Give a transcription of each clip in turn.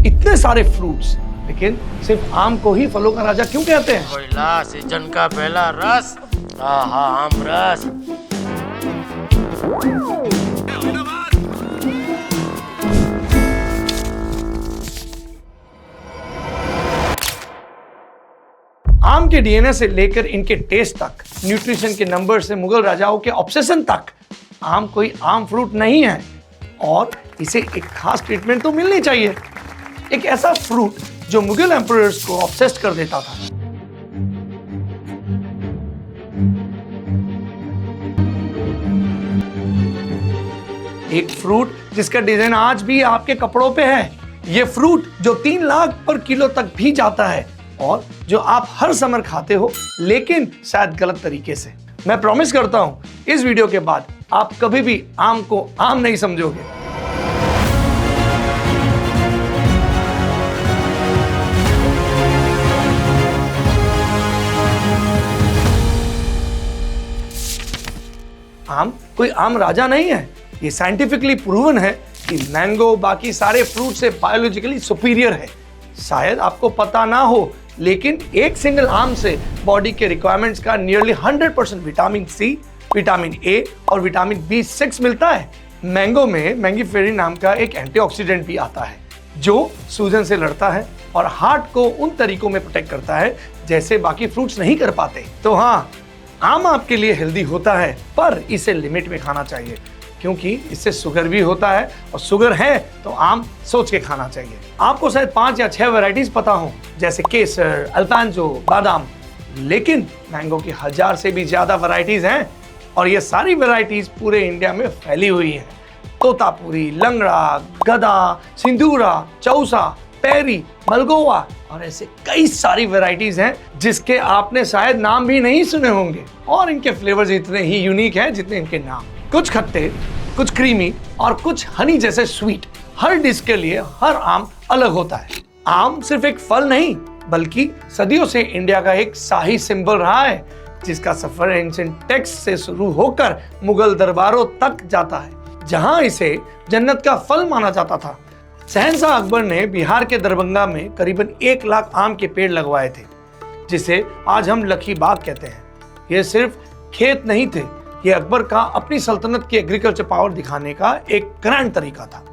इतने सारे फ्रूट्स, लेकिन सिर्फ आम को ही फलों का राजा क्यों कहते हैं? कोयला सीजन का पहला रस, आहा आम रस। आम के डीएनए से लेकर इनके टेस्ट तक, न्यूट्रिशन के नंबर से मुगल राजाओं के ऑब्सेशन तक, आम कोई आम फ्रूट नहीं है और इसे एक खास ट्रीटमेंट तो मिलनी चाहिए। एक ऐसा फ्रूट जो मुगल एम्परर्स को ऑब्सेस्ड कर देता था। एक फ्रूट जिसका डिजाइन आज भी आपके कपड़ों पे है। ये फ्रूट जो 3 लाख पर किलो तक भी जाता है और जो आप हर समर खाते हो, लेकिन शायद गलत तरीके से। मैं प्रॉमिस करता हूं इस वीडियो के बाद आप कभी भी आम को आम नहीं समझोगे। आम कोई आम राजा नहीं है। ये साइंटिफिकली प्रूवन है कि मैंगो बाकी सारे फ्रूट से बायोलॉजिकली सुपीरियर है। शायद आपको पता ना हो, लेकिन एक सिंगल आम से बॉडी के रिक्वायरमेंट्स का nearly 100% vitamin C, vitamin A और विटामिन B6 मिलता है। मैंगो में मैंगीफेरिन नाम का एक एंटीऑक्सीडेंट भी आता है जो सूजन से लड़ता है और हार्ट को उन तरीकों में प्रोटेक्ट करता है जैसे बाकी फ्रूट्स नहीं कर पाते। तो हाँ, आम आपके लिए हेल्दी होता है, पर इसे लिमिट में खाना चाहिए क्योंकि इससे शुगर भी होता है और शुगर है तो आम सोच के खाना चाहिए। आपको शायद 5 या 6 वैरायटीज पता हो, जैसे केसर, अल्फांसो, बादाम, लेकिन मैंगो की 1000 से भी ज्यादा वैरायटीज हैं और ये सारी वैरायटीज पूरे इंडिया में फैली हुई हैं। तोतापुरी, लंगड़ा, गदा, सिंदूरा, चौसा, पेरी, मलगोवा और ऐसे कई सारी वैरायटीज हैं जिसके आपने शायद नाम भी नहीं सुने होंगे और इनके फ्लेवर्स इतने ही यूनिक हैं जितने इनके नाम। कुछ खट्टे, कुछ क्रीमी और कुछ हनी जैसे स्वीट। हर डिश के लिए हर आम अलग होता है। आम सिर्फ एक फल नहीं, बल्कि सदियों से इंडिया का एक शाही सिंबल रहा है जिसका सफर एंशिएंट टेक्स्ट से शुरू होकर मुगल दरबारों तक जाता है, जहां इसे जन्नत का फल माना जाता था। शहंशाह अकबर ने बिहार के दरभंगा में करीबन 1 लाख आम के पेड़ लगवाए थे, जिसे आज हम लकी बाग कहते हैं। ये सिर्फ खेत नहीं थे, ये अकबर का अपनी सल्तनत की एग्रीकल्चर पावर दिखाने का एक ग्रैंड तरीका था।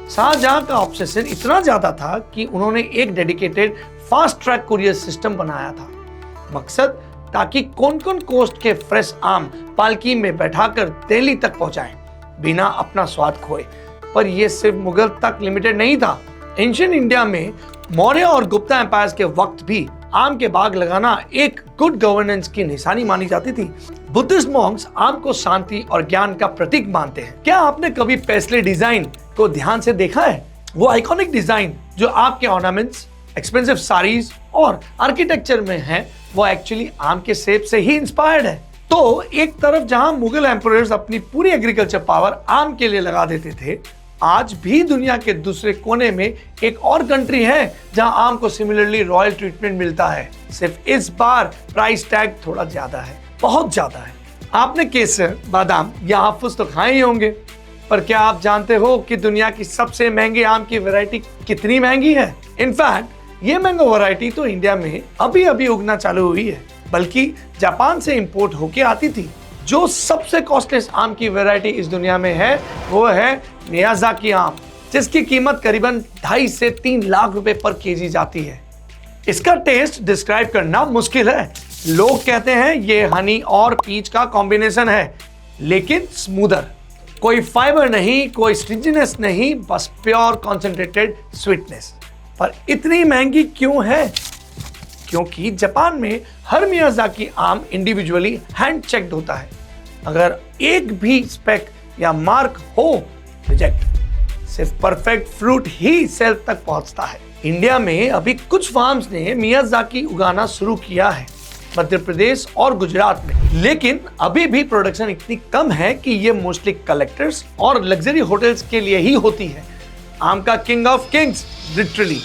शाहजहां का ऑब्सेशन इतना ज्यादा था कि उन्होंने एक dedicated fast track courier system बनाया था। मकसद ताकि कोंकण कोस्ट के फ्रेश आम पालकी में बैठाकर दिल्ली तक पहुंचाएं, बिना अपना स्वाद खोए। पर यह सिर्फ मुगल तक लिमिटेड नहीं था। एंशिएंट इंडिया में मौर्य और गुप्ता एम्पायर्स के वक्त भी आम के बाग लगाना एक गुड गवर्नेंस की निशानी मानी जाती थी। बुद्धिस्ट मॉन्क्स आम को शांति और ज्ञान का प्रतीक मानते हैं। क्या आपने कभी पेस्ले डिजाइन को ध्यान से देखा है? वो आइकॉनिक डिजाइन जो आपके ऑर्नामेंट्स, एक्सपेंसिव साड़ीज और आर्किटेक्चर में है, वो एक्चुअली आम के सेब से ही इंस्पायर्ड है। तो एक तरफ जहां मुगल एम्परर्स अपनी पूरी एग्रीकल्चर पावर आम के लिए लगा देते थे, आज भी दुनिया के दूसरे कोने में एक और कंट्री है जहां आम को सिमिलरली रॉयल ट्रीटमेंट मिलता है। सिर्फ इस बार प्राइस टैग थोड़ा ज्यादा है, बहुत ज्यादा है। आपने केसर, बादाम या हाफूज तो खाए ही होंगे, पर क्या आप जानते हो कि दुनिया की सबसे महंगी आम की वैरायटी कितनी महंगी है? इनफैक्ट ये मैंगो वैरायटी तो इंडिया में अभी अभी उगना चालू हुई है, बल्कि जापान से इंपोर्ट होके आती थी। जो सबसे कॉस्टलेस आम की वैरायटी इस दुनिया में है वो है मियाज़ाकी आम, जिसकी कीमत करीबन 2.5 से 3 लाख रुपए पर केजी जाती है। इसका टेस्ट डिस्क्राइब करना मुश्किल है। लोग कहते हैं ये हनी और पीच का कॉम्बिनेशन है, लेकिन स्मूदर। कोई फाइबर नहीं, कोई स्टिंजीनेस नहीं, बस प्योर कॉन्सेंट्रेटेड स्वीटनेस। पर इतनी महंगी क्यों है? क्योंकि जापान में हर मियाज़ाकी आम इंडिविजुअली हैंड चेक्ड होता है। अगर एक भी स्पेक या मार्क हो, रिजेक्ट। सिर्फ परफेक्ट फ्रूट ही सेल्फ तक पहुंचता है। इंडिया में अभी कुछ फार्म्स ने मियाज़ाकी उगाना शुरू किया है, मध्य प्रदेश और गुजरात में, लेकिन अभी भी प्रोडक्शन इतनी कम है कि ये मोस्टली कलेक्टर्स और लग्जरी होटल्स के लिए ही होती है। आम का किंग ऑफ किंग्स लिटरली